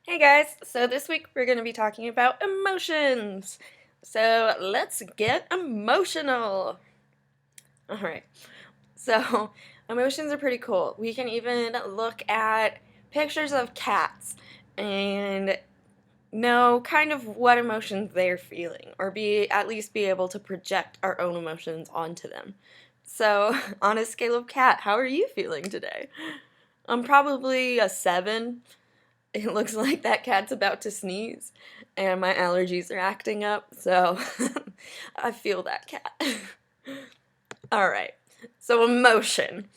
Hey guys, so this week we're going to be talking about emotions. So let's get emotional. Alright, so emotions are pretty cool. We can even look at pictures of cats and know kind of what emotions they're feeling, or at least be able to project our own emotions onto them. So, on a scale of cat, how are you feeling today? I'm probably a 7. It looks like that cat's about to sneeze, and my allergies are acting up, so I feel that cat. Alright, so emotion.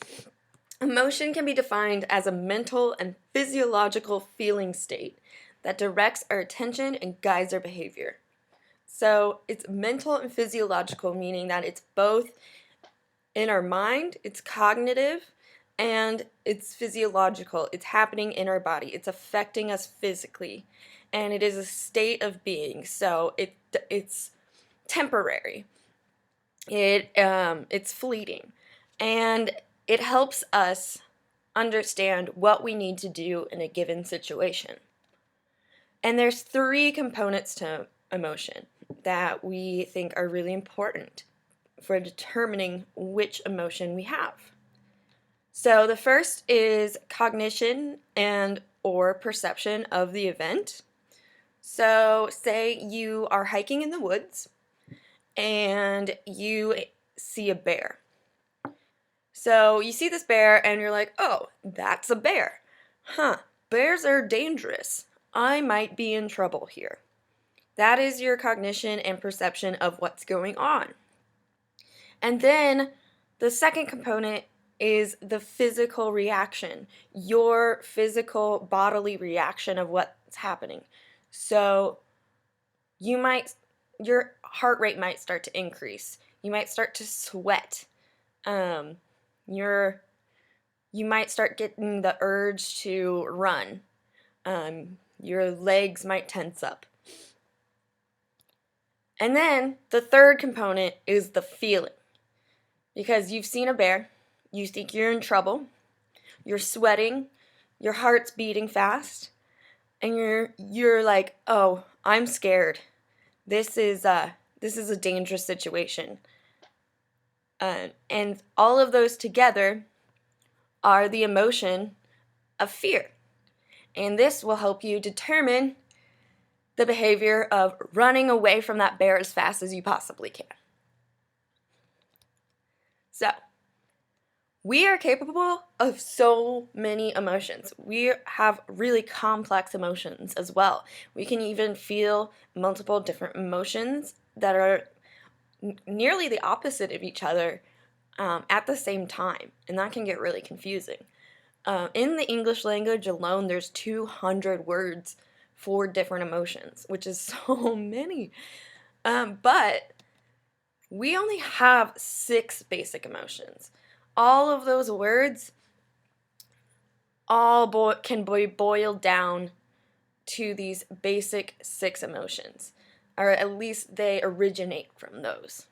Emotion can be defined as a mental and physiological feeling state that directs our attention and guides our behavior. So it's mental and physiological, meaning that it's both in our mind, it's cognitive, and it's physiological. It's happening in our body. It's affecting us physically, and it is a state of being. So it's temporary. It's fleeting, and it helps us understand what we need to do in a given situation. And there's 3 components to emotion that we think are really important for determining which emotion we have. So the first is cognition and or perception of the event. So say you are hiking in the woods and you see a bear. So you see this bear and you're like, oh, that's a bear. Huh, bears are dangerous. I might be in trouble here. That is your cognition and perception of what's going on. And then the second component is the physical reaction, your physical bodily reaction of what's happening. So your heart rate might start to increase. You might start to sweat. Um, your you might start getting the urge to run. Your legs might tense up. And then the third component is the feeling. Because you've seen a bear, you think you're in trouble, you're sweating, your heart's beating fast, and you're like, "Oh, I'm scared. This is a dangerous situation." And all of those together are the emotion of fear. And this will help you determine the behavior of running away from that bear as fast as you possibly can. So, we are capable of so many emotions. We have really complex emotions as well. We can even feel multiple different emotions that are nearly the opposite of each other at the same time, and that can get really confusing. In the English language alone, there's 200 words for different emotions, which is so many. But we only have 6 basic emotions. All of those words can be boiled down to these basic 6 emotions, or at least they originate from those.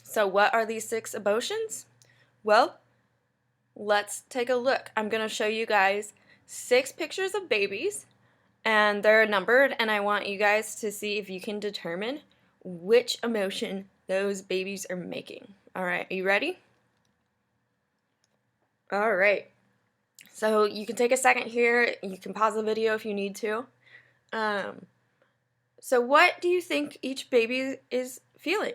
So what are these 6 emotions? Well, let's take a look. I'm going to show you guys 6 pictures of babies, and they're numbered, and I want you guys to see if you can determine which emotion those babies are making. All right, are you ready? All right. So you can take a second here. You can pause the video if you need to. Um, so what do you think each baby is feeling?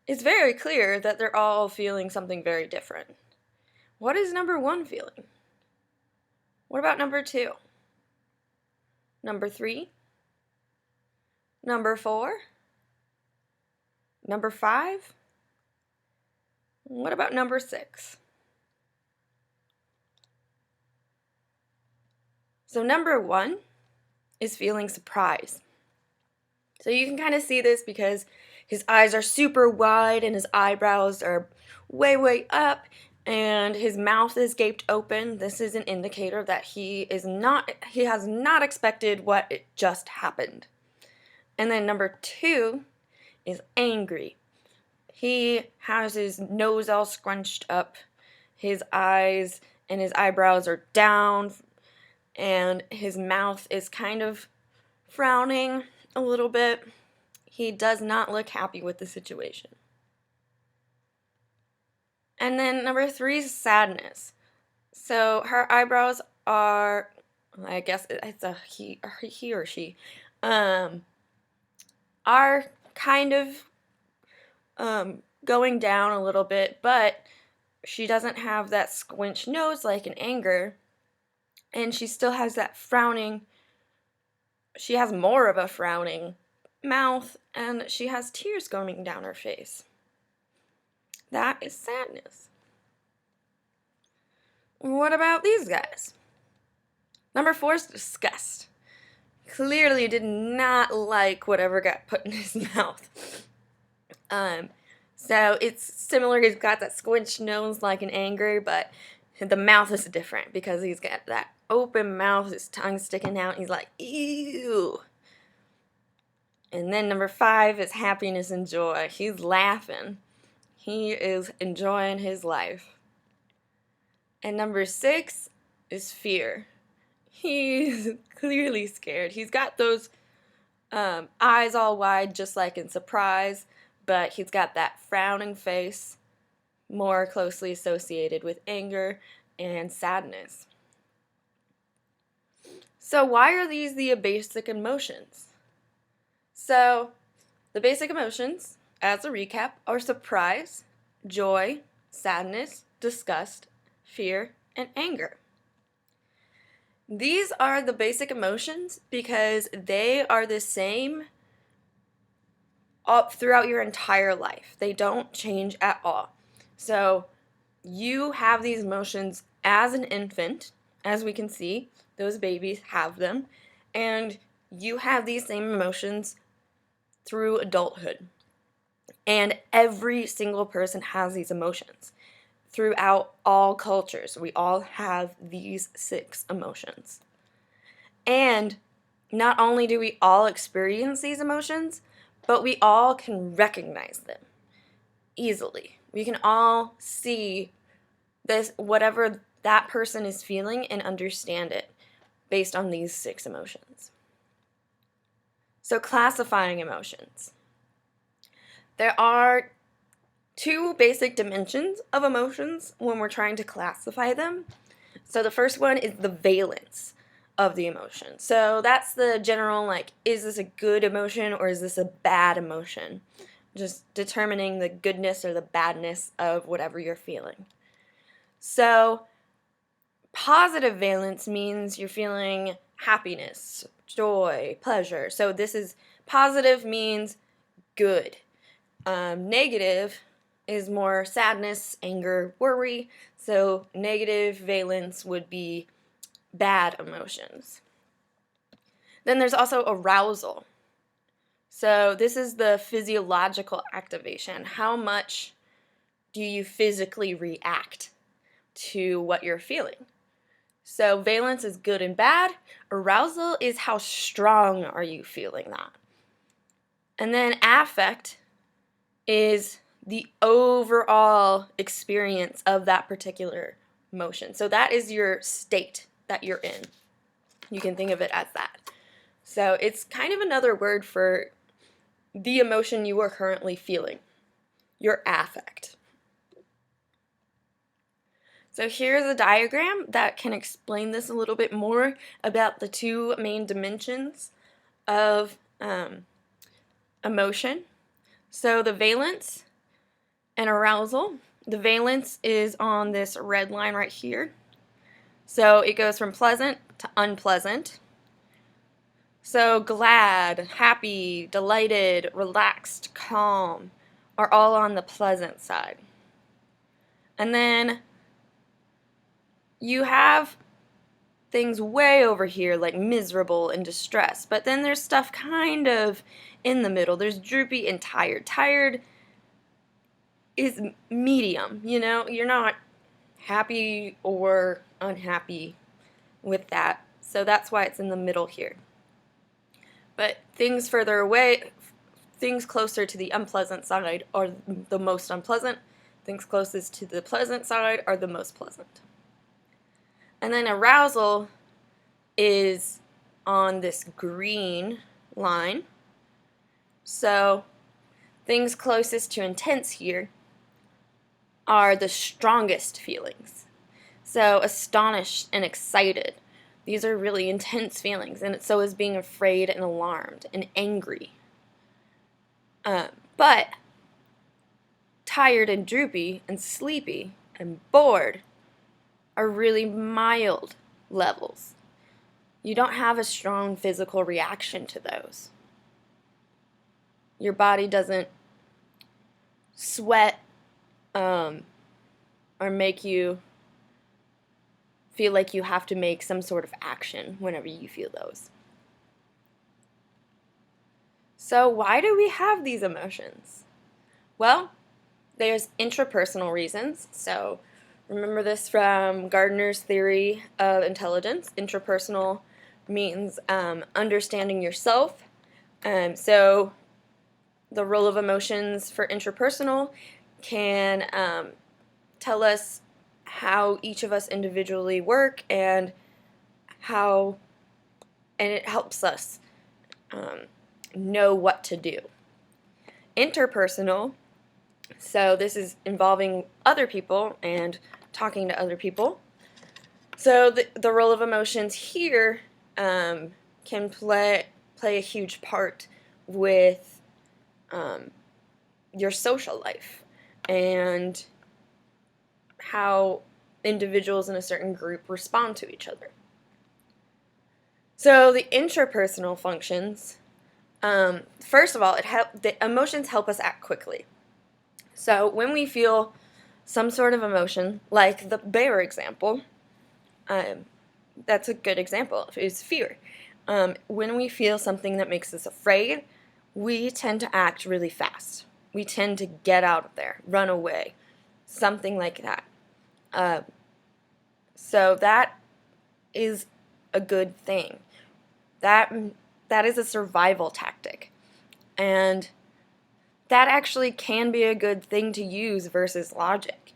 It's very clear that they're all feeling something very different. What is number 1 feeling? What about number 2? Number 3? Number 4? Number 5? What about number 6? So number 1 is feeling surprise. So you can kind of see this because his eyes are super wide and his eyebrows are way, way up and his mouth is gaped open. This is an indicator that he has not expected what just happened. And then number 2 is angry. He has his nose all scrunched up. His eyes and his eyebrows are down and his mouth is kind of frowning a little bit. He does not look happy with the situation. And then number 3 is sadness. So her eyebrows are, I guess it's a he or she, are kind of going down a little bit, but she doesn't have that squinched nose like in anger, and she still has that frowning. She has more of a frowning mouth, and she has tears going down her face. That is sadness. What about these guys? Number 4 is disgust. Clearly did not like whatever got put in his mouth. So it's similar. He's got that squinched nose like in anger, but the mouth is different because he's got that open mouth, his tongue sticking out. He's like, ew. And then number 5 is happiness and joy. He's laughing. He is enjoying his life. And number 6 is fear. He's clearly scared. He's got those eyes all wide, just like in surprise, but he's got that frowning face, more closely associated with anger and sadness. So why are these the basic emotions? So the basic emotions, as a recap, are surprise, joy, sadness, disgust, fear, and anger. These are the basic emotions because they are the same up throughout your entire life. They don't change at all. So you have these emotions as an infant, as we can see, those babies have them, and you have these same emotions through adulthood. And every single person has these emotions. Throughout all cultures, we all have these 6 emotions. And not only do we all experience these emotions, but we all can recognize them easily. We can all see this, whatever that person is feeling, and understand it based on these 6 emotions. So classifying emotions. There are 2 basic dimensions of emotions when we're trying to classify them. So the first one is the valence of the emotion. So that's the general, like, is this a good emotion or is this a bad emotion? Just determining the goodness or the badness of whatever you're feeling. So positive valence means you're feeling happiness, joy, pleasure. So this is positive means good. Negative is more sadness, anger, worry. So negative valence would be bad emotions. Then there's also arousal. So this is the physiological activation. How much do you physically react to what you're feeling? So valence is good and bad. Arousal is how strong are you feeling that. And then affect is the overall experience of that particular emotion. So that is your state that you're in. You can think of it as that. So it's kind of another word for the emotion you are currently feeling, your affect. So here's a diagram that can explain this a little bit more about the 2 main dimensions of emotion. So the valence and arousal. The valence is on this red line right here. So it goes from pleasant to unpleasant. So glad, happy, delighted, relaxed, calm are all on the pleasant side. And then you have things way over here like miserable and distressed, but then there's stuff kind of in the middle. There's droopy and tired. Tired is medium, you know, you're not happy or unhappy with that. So that's why it's in the middle here. But things further away, things closer to the unpleasant side are the most unpleasant. Things closest to the pleasant side are the most pleasant. And then arousal is on this green line. So things closest to intense here are the strongest feelings. So astonished and excited. These are really intense feelings, and so is being afraid and alarmed and angry. But tired and droopy and sleepy and bored are really mild levels. You don't have a strong physical reaction to those. Your body doesn't sweat or make you feel like you have to make some sort of action whenever you feel those. So why do we have these emotions? Well, there's intrapersonal reasons. So remember this from Gardner's theory of intelligence. Intrapersonal means understanding yourself. So the role of emotions for intrapersonal can tell us how each of us individually work and it helps us know what to do. Interpersonal, so this is involving other people and talking to other people. So the role of emotions here can play a huge part with your social life and how individuals in a certain group respond to each other. So the intrapersonal functions, first of all, the emotions help us act quickly. So when we feel some sort of emotion, like the bear example, that's a good example, is fear. When we feel something that makes us afraid, we tend to act really fast. We tend to get out of there, run away, something like that. So that is a good thing. That is a survival tactic. And that actually can be a good thing to use versus logic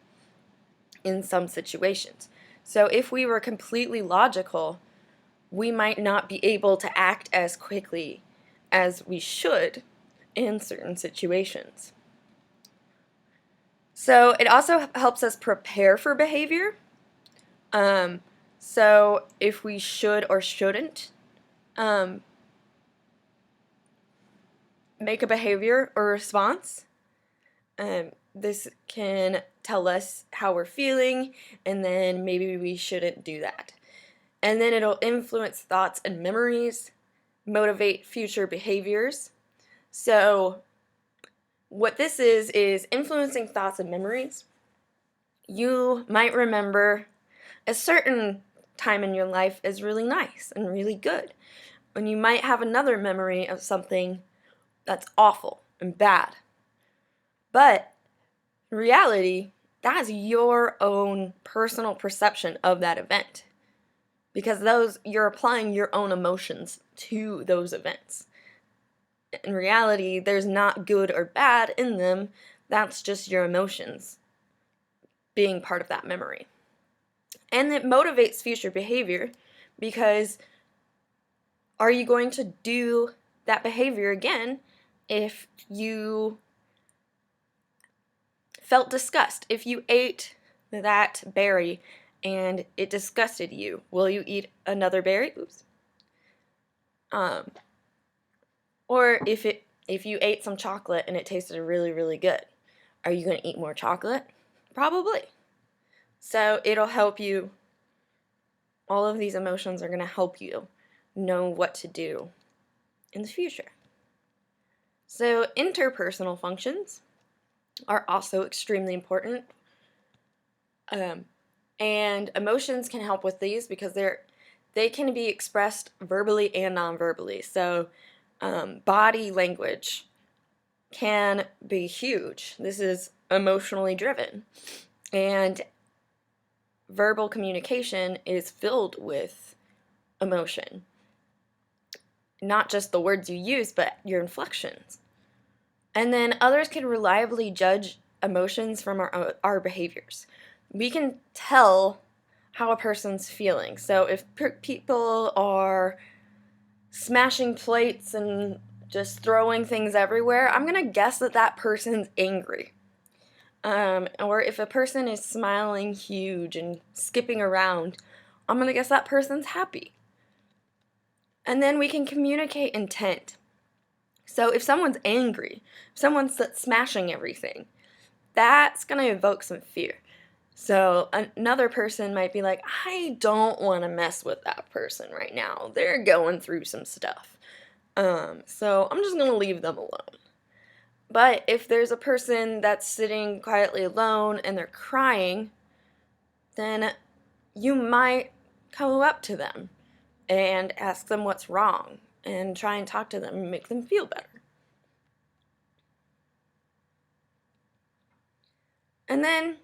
in some situations. So if we were completely logical, we might not be able to act as quickly as we should in certain situations. So it also helps us prepare for behavior. So if we should or shouldn't make a behavior or response, this can tell us how we're feeling, and then maybe we shouldn't do that. And then it'll influence thoughts and memories, motivate future behaviors. So what this is influencing thoughts and memories. You might remember a certain time in your life as really nice and really good, and you might have another memory of something that's awful and bad. But in reality, that's your own personal perception of that event, because you're applying your own emotions to those events. In reality, there's not good or bad in them. That's just your emotions being part of that memory. And it motivates future behavior, because are you going to do that behavior again if you felt disgust? If you ate that berry and it disgusted you, will you eat another berry? Oops. Or if you ate some chocolate and it tasted really, really good, are you going to eat more chocolate? Probably. So it'll help you. All of these emotions are going to help you know what to do in the future. So interpersonal functions are also extremely important. And emotions can help with these because they can be expressed verbally and non-verbally. So body language can be huge. This is emotionally driven. And verbal communication is filled with emotion. Not just the words you use, but your inflections. And then others can reliably judge emotions from our behaviors. We can tell how a person's feeling. So if people are smashing plates and just throwing things everywhere, I'm going to guess that that person's angry. Or if a person is smiling huge and skipping around, I'm going to guess that person's happy. And then we can communicate intent. So if someone's angry, if someone's smashing everything, that's going to evoke some fear. So another person might be like, I don't want to mess with that person right now. They're going through some stuff. So I'm just going to leave them alone. But if there's a person that's sitting quietly alone and they're crying, then you might go up to them and ask them what's wrong and try and talk to them and make them feel better. And then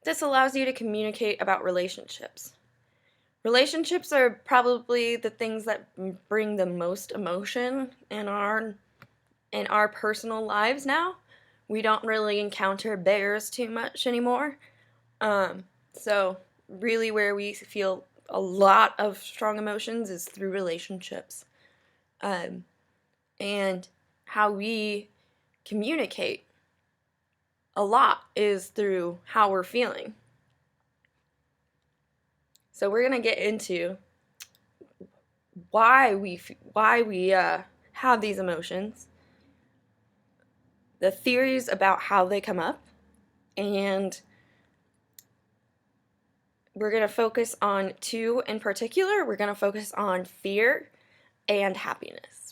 this allows you to communicate about relationships. Relationships are probably the things that bring the most emotion in our personal lives now. We don't really encounter bears too much anymore. So really where we feel a lot of strong emotions is through relationships. And how we communicate a lot is through how we're feeling. So we're going to get into why we have these emotions, the theories about how they come up, and we're going to focus on two in particular. We're going to focus on fear and happiness.